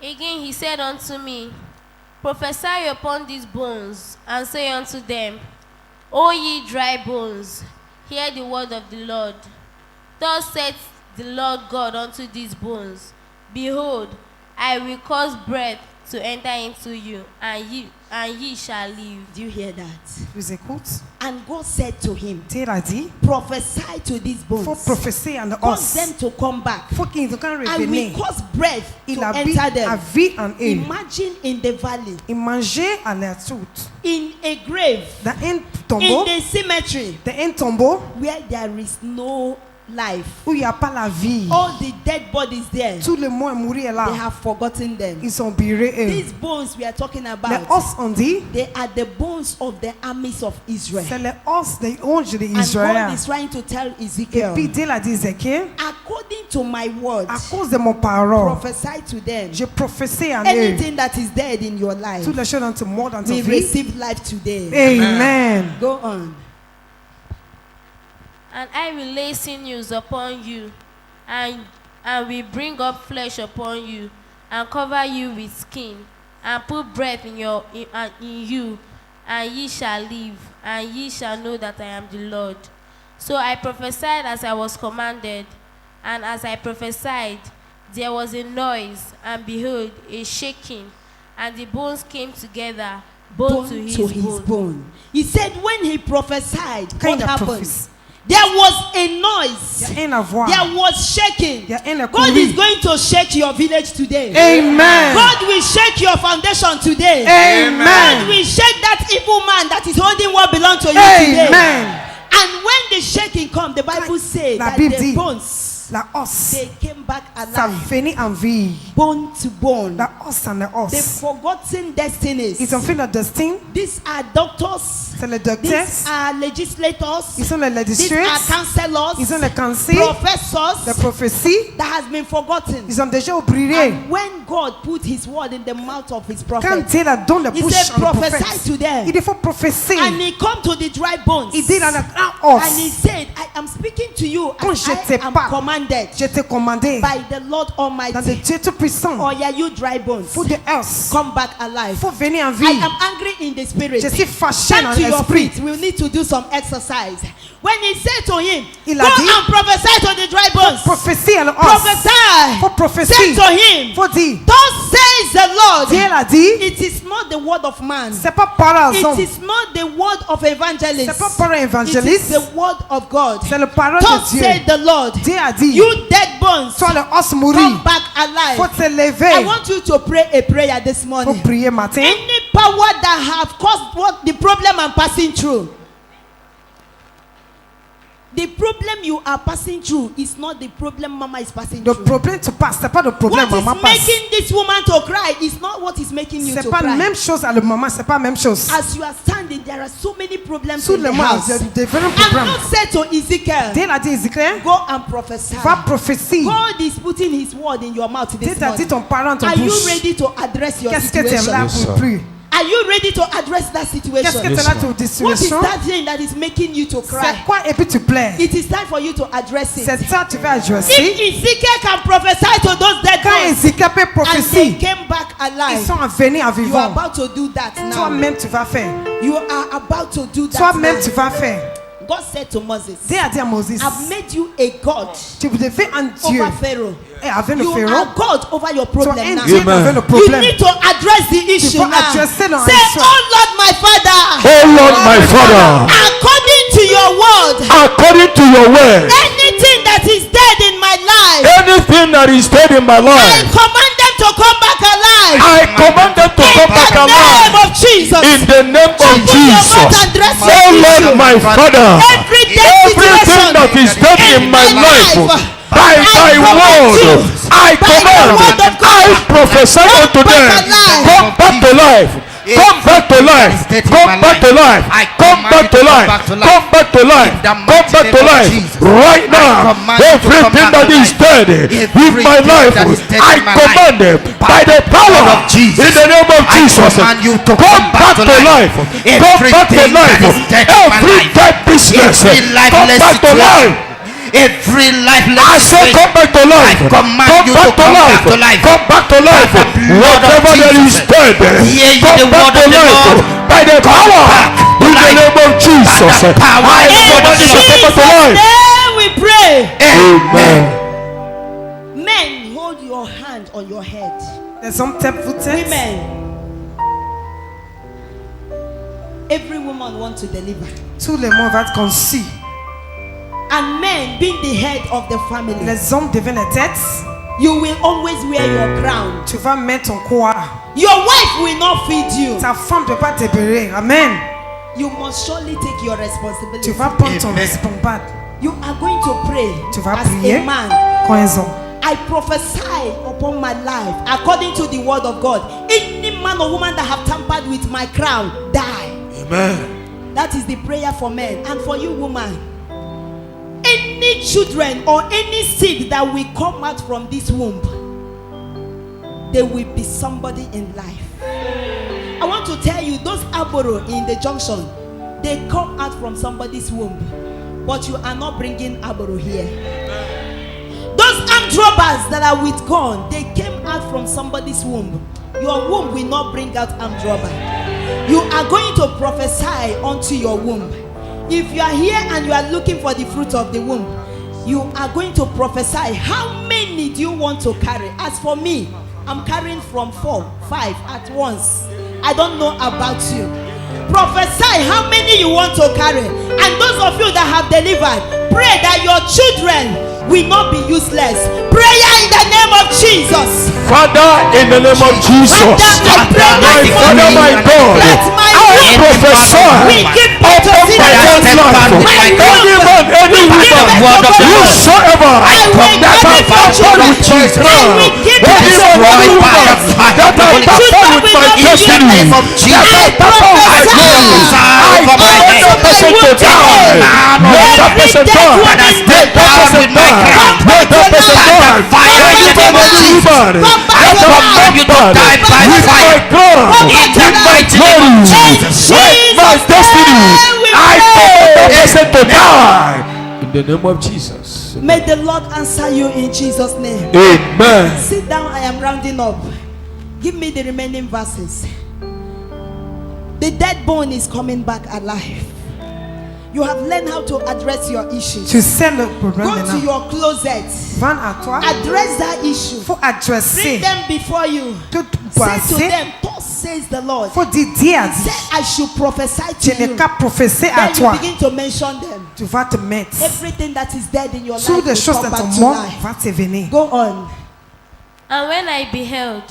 Again he said unto me, Prophesy upon these bones, and say unto them, O ye dry bones, hear the word of the Lord. Thus saith the Lord God unto these bones, Behold, I will cause breath to enter into you, and ye shall live. Do you hear that? Vous écoute. And God said to him, Dieu a dit, prophesy to these faut bones. prophétiser en Cause os. them to come back. Faut qu'ils quand And we revenir. cause breath Il to habite enter à them. vie en eux. Imagine in the valley, Il mangeait à la toute. in a grave, Dans un in tombeau, the cemetery, dans un tombeau where there is no life. où il n'y a pas la vie. All the dead bodies there, Tout le monde est mort they là. have forgotten them. Ils sont birés eux. These bones we are talking Les about, os on dit, they are the bones of the armies of Israel. c'est les os des anges And God d'Israël. is trying to tell Et Ezekiel, puis Dieu a dit, Ézéchiel, according to my word, à cause de mon parole, prophesy to them. je prophétise en eux. Anything that is dead in your life, Toutes les choses dans ton monde, dans ta we vie. receive life today. Amen. Go on. And I will lay sinews upon you, and will bring up flesh upon you, and cover you with skin, and put breath in you, and ye shall live, and ye shall know that I am the Lord. So I prophesied as I was commanded, and as I prophesied, there was a noise, and behold, a shaking, and the bones came together, bone to his bone. bone. He said when he prophesied, Quand what il a happened? prophétisé, There was a il noise. y a un à voir. There was shaking. Il y a un à God is courir. going to shake your village today. Amen. God will shake your foundation today. God Amen. will shake that evil man that is holding what belongs to you today. Amen. And when the shaking comes, the Bible says La that Bible the dit, bones, La os, they came back ça alive, venait en vie. bone to bone. La os en la The os. forgotten destinies. Ils ont fait le destin. These are doctors. C'est le These docteur. are legislators. Ils sont les These are législateurs. counselors. Ils ont les conseils. Professors Les prophéties. that has been forgotten. Ils ont déjà oublié. And when God put his word in the mouth of his Quand prophet, Dieu la donne la he bouche said, à le prophesy prophète, to them. il faut prophétiser. And he come to the dry bones. Il dit dans la grande And he os, said, I am speaking to you Quand as je I te am parle, commanded je t'ai commandé by the Lord dans le Almighty. Dieu Tout-Puissant. Or yeah, you dry bones, Faut de os. come back alive. Faut venir en I vie. am angry in the spirit. Je suis fâché dans Stand to your l'esprit. feet. We'll need to do some exercise. When he said to him, Il go a dit, and prophesy to the dry bones. Prophétie à l'os. Prophesy. Faut Say prophétiser. to him, Faut dire. thus says the Lord. Dieu l'a dit. It is not the word of man. C'est pas parole aux It hommes. is not the word of evangelist. C'est pas parole It is évangéliste. the word of God. C'est la parole Thus de said Dieu. the Lord. Dieu a dit. You dead bones, Toi le os mourir. come back alive. Faut te I lever. want you to pray a prayer this Faut morning. prier matin. Any power power that have caused what the problem I'm passing through. The problem you are passing through is not the problem Mama is passing Le through. problème tu passes, c'est pas le problème What maman is passe. making this woman to cry is not what is making you C'est to pas la cry. même chose à le maman, c'est pas la même chose. As you are standing, there are so many problems Sous in le the mois, house. il y a des différents And problèmes. God said to Ezekiel, Dieu a dit Ézéchiel, go and prophesy. va prophétie. God is putting his word in your mouth Dieu this t'a dit morning. ton parole dans ton Are you bouche. ready to address your Qu'est-ce que tu es là situation? Yes, sir. pour plus? Are you ready to address that Qu'est-ce situation? que tu Yes, es là sir. pour What is situation? that thing that is making you to cry? C'est quoi et puis tu plais? It is time for you to address it. C'est ça tu vas If adresser. Ezekiel can prophesy to those dead Quand ones Ézéchiel peut and they prophétie, came back ils alive, sont venus en you are vivant. about to do that now. Toi-même tu vas faire. You are about to do that Toi-même tu now. vas faire. God said to Moses, Dieu a dit à Moïse, I've made you a God tu devais un Dieu. over Pharaoh. Et avec le You Pharaon, are God over your toi problem un now. Dieu Amen. avec le You problème. need to address the issue dois now. adresser dans Say, l'issue. oh Lord my Father, Oh Lord, my Father, according to your word, according to your word, anything that is dead in my life, anything that is dead in my I life, command them to come back alive. I command them to come back In the name alive. of Jesus. In the name of Open your mouth Jesus. and address Oh your Lord, issue. my Father, Every dead everything situation that is dead in my life, by thy word, I command, I prophesy unto them, come back to life. Come back to life. Come back to life. Come back to life. Come back to life. Come back to life. Right now, everything that is dead in my life, I command them by the power of Jesus. In the name of Jesus, come back to life. Come back to life. Every dead business, come back to life. Every lifeless I say come back to life. I command you to come back to life. Come back to life. By the blood of Whatever that is Jesus. dead, Hear ye come the back word to of the life. Lord. By the power back to in the life. name of Jesus. By the power I in the command name you of to come back to life. Name we pray. Amen. Men, hold your hand on your head. Les hommes tape vous tête. Women, every woman wants to deliver. Tous les mots vont être conçus. And men, being the head of the family, Les hommes deviennent les têtes. you will always wear your crown. Tu vas mettre ton quoi. Your wife will not feed you. Ta femme ne peut pas te bérir. Amen. You must surely take your Tu responsibility. vas prendre ton Amen. responsabilité. You are going to pray Tu vas as prier a man. quand ils ont. I prophesy upon my life according to the word of God. Any man or woman that have tampered with my crown, die. Amen. That is the prayer for men. And for you, woman, any children or any seed that will come out from this womb, they will be somebody in life. I want to tell you, those arboro in the junction, they come out from somebody's womb, but you are not bringing arboro here. Those armed robbers that are with God, they came out from somebody's womb. Your womb will not bring out armed robber. You are going to prophesy unto your womb. If you are here and you are looking for the fruit of the womb, you are going to prophesy. How many do you want to carry? As for me, I'm carrying from 4, 5 at once. I don't know about you. Prophesy how many you want to carry. And those of you that have delivered, pray that your children will not be useless. Prayer in the name of Jesus. Father, in the name of Jesus, Father, I pray my this Father, morning. my God, Let my I womb prophesy we give birth to upon my sinners. own life. My Any womb man, any we give woman, birth to sinners. whosoever I will that give have it to tampered with my children. crown, I will give it any to man, any Destroyed by woman the fire that of the have Holy tampered Ghost. with my In the destiny, name of that Jesus. have tampered with my glory, I over my call head. that person to die. Let that person die. Let that person die. Let that person die. Fire in the name of Jesus. I command you to die by fire. In the mighty name of Jesus. My destiny, I call that person to die. In the name of Jesus. May the Lord answer you in Jesus' name. Amen. Sit down, I am rounding up. Give me the remaining verses. The dead bone is coming back alive. You have learned how to address your issues. Tu sais le problème Go to maintenant. your closet. Va à toi. Address that issue. Faut adresser. Bring them before you. Tout Say to passer. them, thus says the Lord. Faut dire Dieu a dit. Say, I should prophesy Tu to n'es you. qu'à prophétiser à Then you toi. begin to mention them. Tu vas te mettre. Everything that is dead in your life Toutes les will choses come dans ton back to monde life. va te venir. Go on. And when I beheld,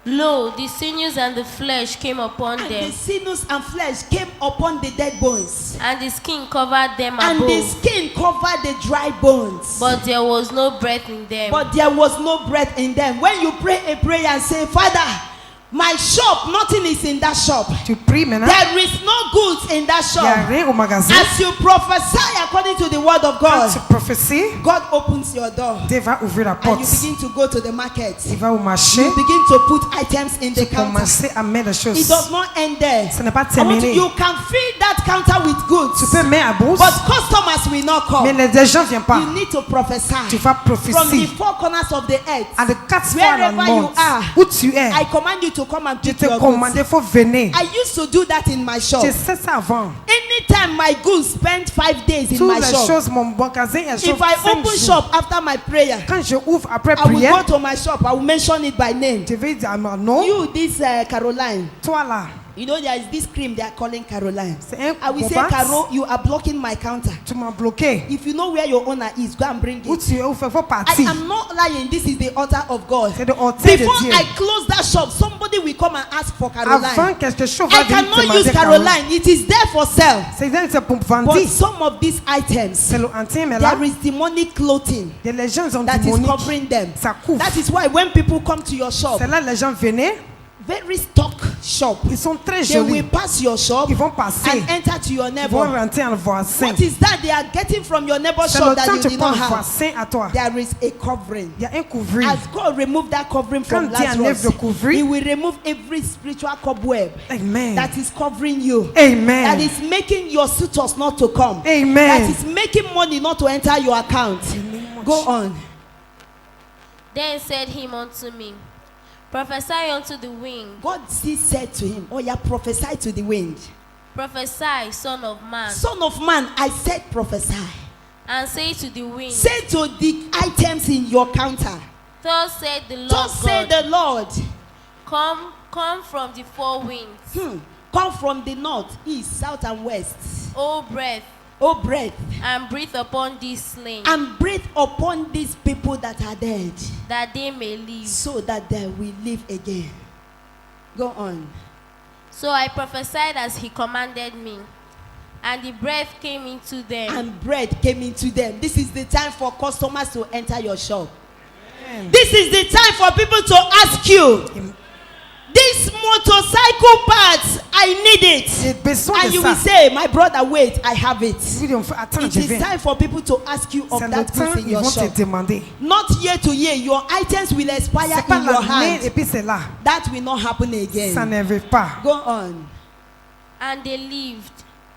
Lo, the sinews and the flesh came upon And them, the sinews and flesh came upon the dead bones. and the skin covered them And the above, skin covered the dry bones. but there was no breath in them. But there was no breath in them. When you pray a prayer and say, Father, my shop, nothing is in that shop. Tu pries maintenant. There is no goods in that Il n'y a shop. rien au magasin. As you prophesy according to the word of Quand tu God, prophéties, God opens your door. Dieu va ouvrir la And porte. you begin to go to the market. Il va au marché. You begin to put items in the Tu counter. commences à mettre des It choses. does not end there. Ce n'est pas I want terminé. you can fill that counter with goods. Tu peux mettre à bourse, But customers will not mais come. les gens ne viennent pas. You need to prophesy. Tu vas From the prophétiser. four corners of the earth. À de quatre fois dans le Wherever you monde. are, Où tu es, I command you to come and je pick te your commande, goods. il faut venir. I used to do that in my shop. Je sais ça avant. Anytime my goods spend 5 days in Toutes my les shop. choses, mon magasin est If I open shop after my prayer, Quand je ouvre après I will prière, go to my shop. I will mention it by name. je vais dire à mon nom, You, this Caroline. toi là, You know there is this cream they are calling Caroline. c'est un I will say, combat. Caro, you are blocking my counter. Tu m'as bloqué. If you know where your owner is, go and bring Où it. tu es, où faut I partir. am not lying. This is the altar of God. C'est le hôtel de Before Dieu. I close that shop, somebody will come and ask for Caroline. Avant quelque chose va I venir te cannot demander use Caroline. Caroline. It is there for sale. C'est pour vendre. But some of these items, C'est le entier, mais là, there is demonic clothing les gens ont that is démonique. covering them. Ça couvre. That is why when people come to your shop, C'est là les gens venaient, very stock shop, ils sont très they will jolis. pass your shop Ils vont passer. and enter to your Ils vont neighbor. rentrer en voisin. What is that they are getting from your neighbor's C'est shop le that temps you que tu did prends not un have? voisin à toi. There is a covering. Il y a un couvrir. As God removed that covering from Quand Dieu enlève Lazarus, le couvrir, He will remove every spiritual cobweb Amen. that is covering you, Amen. that is making your suitors not to come, Amen. that is making money not to enter your account. Go on. Then said him unto me, Prophesy unto the wind, God still said to him, oh yeah, prophesy to the wind. prophesy, son of man, Son of man, I said prophesy. and say to the wind, Say to the items in your counter, Thus said the Lord just say God, the Lord, come from the four winds, come from the north, east, south and west. O breath, Oh breath, and breathe upon these slain, and breathe upon these people that are dead, that they may live. so that they will live again. Go on. So I prophesied as he commanded me, and the breath came into them, And bread came into them. This is the time for customers to enter your shop. Amen. This is the time for people to ask you, this motorcycle parts, I need J'ai it. besoin And de you will ça. say, my brother, wait, I have it. Oui, on fait, attends, It je is viens. time for people to ask you of C'est le that temps, goods in ils your vont te shop. demander. Not year to year, your items will expire C'est pas in your l'année et hand. puis c'est là. That will not happen Ça again. n'arrive pas. Go on. and they lived,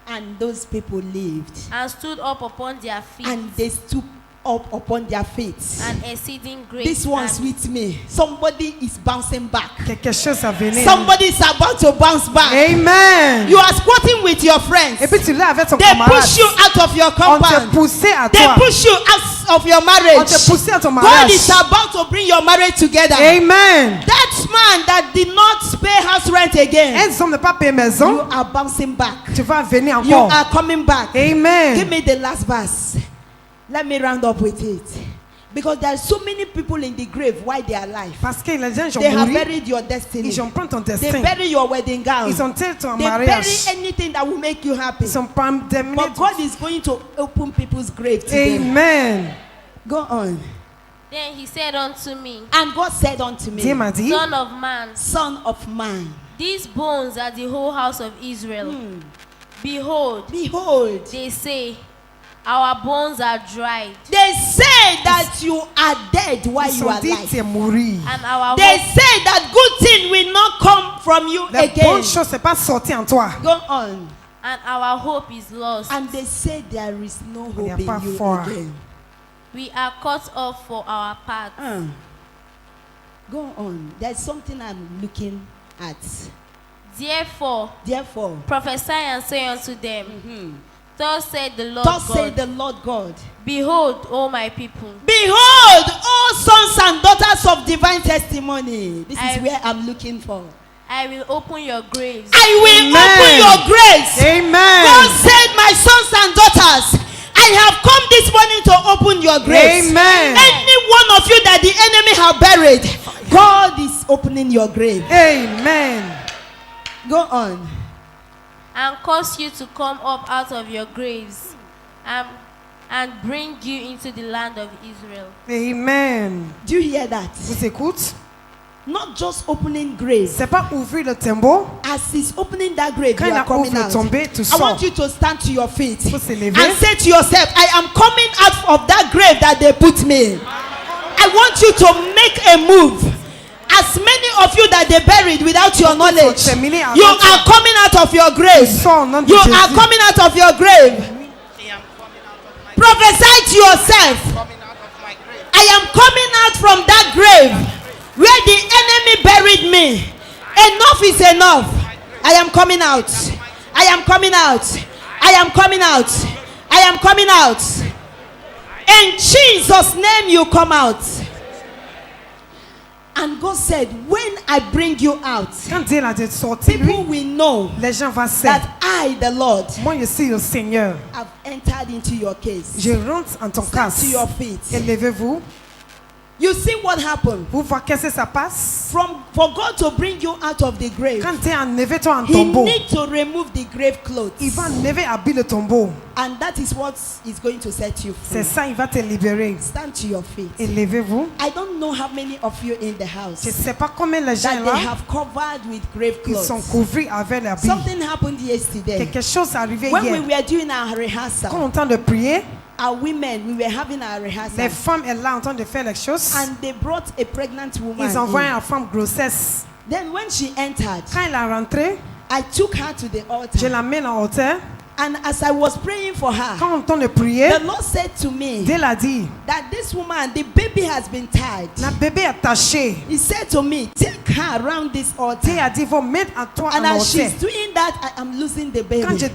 And those people lived. and stood up upon their feet, And they stood up upon their feet. an exceeding great This one army. sweet me. Somebody is bouncing back. Quelque chose à venir. Somebody is about to bounce back. Amen. You are squatting with your friends. Et puis tu l'as avec ton They camarade. push you out of your On te compound. poussait à They toi. push you out of your On marriage. te poussait à ton God mariage. is about to bring your marriage together. Amen. That man that did not pay house rent again, Un homme ne pas payer you maison. are bouncing back. Tu vas venir You encore. are coming back. Amen. Give me the last verse. Let me round up with it. Because there are so many people in the grave while they are alive. Parce que les gens They ont have mouru. buried your destiny. Ils ont pris ton They destin. bury your wedding gown. Ils ont tiré ton They bury mariage. anything that will make you happy. Ils ont pas terminé. But God is going to open people's grave today. Amen. Go on. Then he said unto me, And God said unto Dieu me, m'a dit, Son of man, Son of man, these bones are the whole house of Israel. Behold, behold, they say, Our bones are dried, they say that you are dead while ils you ont are dit alive. tu es mouru. and our They hope, say that good thing will not come from you Les again. bonnes choses, c'est pas sorti en toi. Go on. and our hope is lost. And they say there is no n'y a hope pas in you foi. again. We are cut off for our path. Go on. There's something I'm looking at. Therefore, Therefore, prophesy and say unto them, Thus said the Lord thus say God, the Lord God. Behold, O my people, Behold, all sons and daughters of divine testimony. This is I- where I'm looking for. I will open your graves, I will Amen. open your grace. Amen. God said, my sons and daughters, I have come this morning to open your grace. Amen. Any one of you that the enemy have buried, God is opening your grave. Amen. Go on. And cause you to come up out of your graves, and bring you into the land of Israel. Amen. Do you hear that? Vous écoutez? Not just opening graves. C'est pas ouvrir le tombeau. As he's opening that grave, Quand you il are a coming ouvert le out. tombé, tu I sors. want you to stand to your feet Faut se lever. and say to yourself, I am coming out of that grave that they put me in. I want you to make a move. As many of you that they buried without your knowledge, you are coming out of your grave. You are coming out of your grave. Prophesy to yourself. I am coming out from that grave where the enemy buried me. Enough is enough. I am coming out. I am coming out. I am coming out. I am coming out. In Jesus' name you come out. And God said, when I bring you out, Quand Dieu a dit de sortir, people lui, will know les gens vont savoir. that I, the Lord, Moi, je suis le Seigneur. have entered into your case. Je rentre en ton cas. Stand to your feet. Élevez-vous. You see what happened? Vous voyez qu'est-ce que ça passe? For God to bring you out of the grave, Quand Dieu a enlevé toi en He tombeau, needs to remove the grave clothes. il va enlever habiller le tombeau. And that is what is going to set you free. C'est ça, il va te libérer. Stand to your feet. Élevez-vous. I don't know how many of you in the Je ne house sais pas combien les gens that they là, have covered with grave ils sont clothes. couverts avec l'habit. Something happened yesterday. Quelque chose est arrivé When we hier. were doing our Quand rehearsal, on entend de prier, our women, we were having our les rehearsal, femmes sont là en train de faire les choses. and they brought a pregnant woman. Ils envoient in. une femme grossesse. Then when she entered, Quand elle est rentrée, I took her to the je altar, l'amène en hauteur. and as I was praying for her, Quand on entend de prier, the Lord said to me Dieu l'a dit, that this woman, the baby has been tied. la bébé est attachée. He said to me, take her around this Dieu altar. a dit, faut mettre en toi And en as she's hauteur. doing that, I am losing the Quand je baby.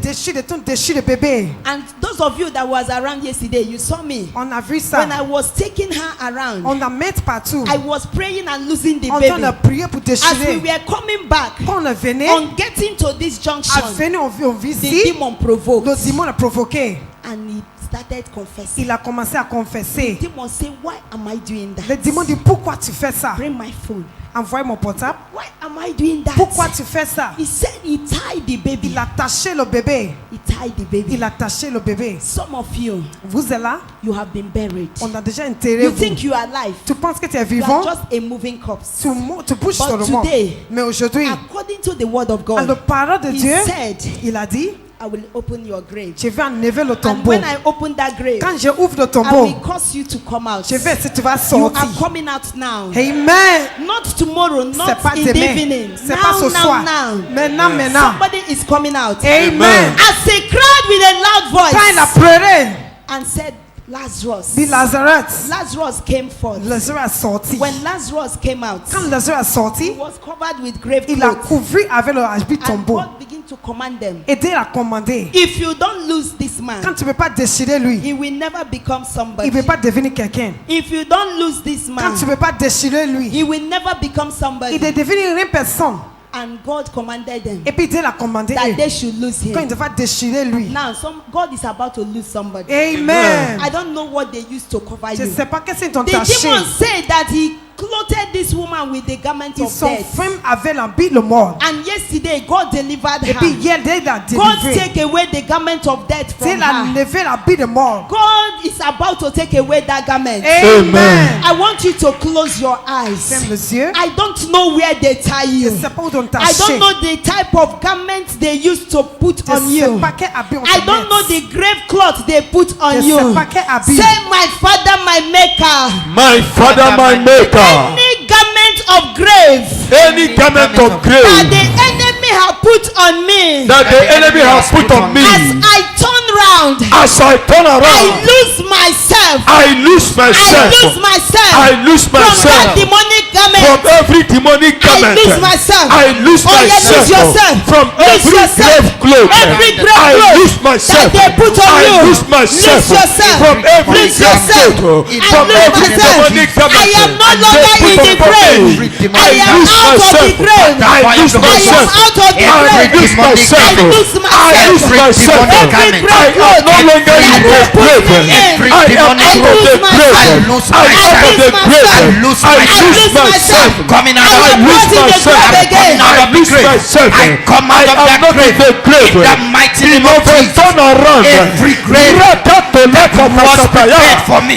déchire le bébé, And those of you that was around yesterday, you saw me. on a vu ça. When I was taking her around, On la met partout. I was praying and losing the On baby. a prié pour As we déchirer. were coming back, Quand on est venu, on getting to this junction, on vit the ici, demon provoked. le démon a provoqué. And he started confessing. Il a commencé à confesser. The demon said, why am I doing that? Le démon dit, pourquoi tu fais ça? Bring my phone. Envoie mon portable. Why am I doing that? Pourquoi tu fais ça? He said he tied the baby. Il a taché le bébé. He tied the baby. Il a taché le bébé. Some of you, Vous êtes là? you have been buried. On a déjà enterré You vous. think you are alive. Tu penses que tu es You vivant? are just a moving corpse. Tu bouges But sur le monde. today, Mais aujourd'hui, according to the word of à la God, parole de he Dieu, said, il a dit, I will open your grave. je vais enlever le And tombeau. when I open that grave, Quand je ouvre le I tombeau, will cause you to come out. je vais, si tu vas You are sortir. coming out now. Amen. Not tomorrow, C'est not pas in the demain. evening. C'est pas ce Now, soir. now. Maintenant, maintenant. Somebody is coming out. Amen. As they cried with a loud Quand il a voice pleuré, and said, Lazarus. dit Lazarus. Lazarus came forth. Lazarus a sorti. When Lazarus came out, Quand Lazarus a he sorti, was covered with grave il a clothes. couvert avec le habit And tombeau. God began to command them. Et Dieu l'a commandé. If you don't lose this man, Quand tu ne peux pas déchirer lui, he will never become somebody. il ne peut pas devenir quelqu'un. If you don't lose this Quand man, tu ne peux pas déchirer lui, he will never become somebody. il est devenu une personne. And God commanded them Et puis Dieu l'a commandé. that they should lose Quand il him. va déchirer lui. Now, God is about to lose somebody. Amen. I don't know what they used to cover Je ne you. sais pas qu'est-ce qu'ils t'ont The taché. demon said that he clothed this woman with the garment Ils of sont death. femmes avec l'habit le mort. And yesterday, God delivered Et puis her. hier, Dieu l'a God délivré. take away the garment of death Dieu from l'a her. levé l'habit de mort. God is about to take away that garment. Amen. I want you to close your eyes. Ferme les yeux. I don't know where they tie Je you. ne sais pas où t'ont I taché. don't know the type of garment they used to put Je on ne sais you. pas quel habit on I te don't met. know the grave cloth they put on Je ne you. sais pas quel habit. Say, my Father, my Maker, My Father, my Maker, any garment of grave any garment of that grave the enemy have put on me, that the enemy has put on me, as I turn round, as I turn I around, lose myself. I lose I myself. lose myself I lose from that myself demonic garment. from every demonic I garment. lose myself. I lose Oh, yeah, myself lose yourself. from Lose every yourself. grave cloth. Every grave I cloth lose myself. that they put on I you. lose myself Lose yourself. from every Lose grave yourself. cloth. I From lose every myself. demonic garment. I am no they longer put in the upon grave. me. I am lose out of the myself. grave. I lose I am myself. out of the I grave. lose myself. I lose I lose myself. myself. Every grave I am cloth no longer in the that they put grave. me in. I am out of the grave. myself. I am out of the grave. I lose myself. myself. I'm coming out I of am the not in the myself. grave I'm again. coming out I of the lose grave. myself. I come out of I am that not in grave. the grave. In the mighty You name know, of they Jesus. turn around. Every grave was prepared for me.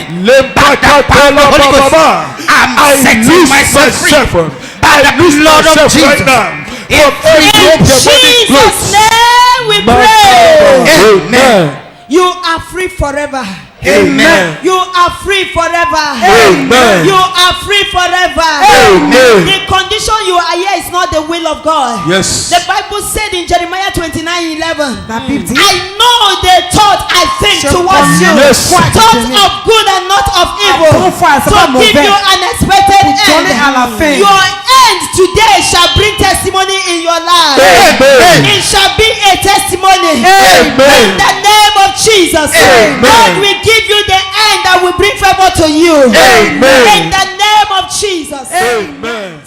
By the power of the Holy Ghost, I'm setting myself free. By the blood of Jesus. In Jesus' name we pray. Amen. You are free forever. Amen. You are free forever. Amen. You are free forever. Amen. The condition you are here is not the will of God. Yes. The Bible said in Jeremiah 29:11, Na 50. I know the thought I think towards you. Yes. Thoughts of good and not of evil. To give you an expected Journey à la end. fin. Your end today shall bring testimony in your life. Amen. It shall be a testimony. Amen. In the name of Jesus. Amen. God will give you the end that will bring favor to you. Amen. In the name of Jesus. Amen.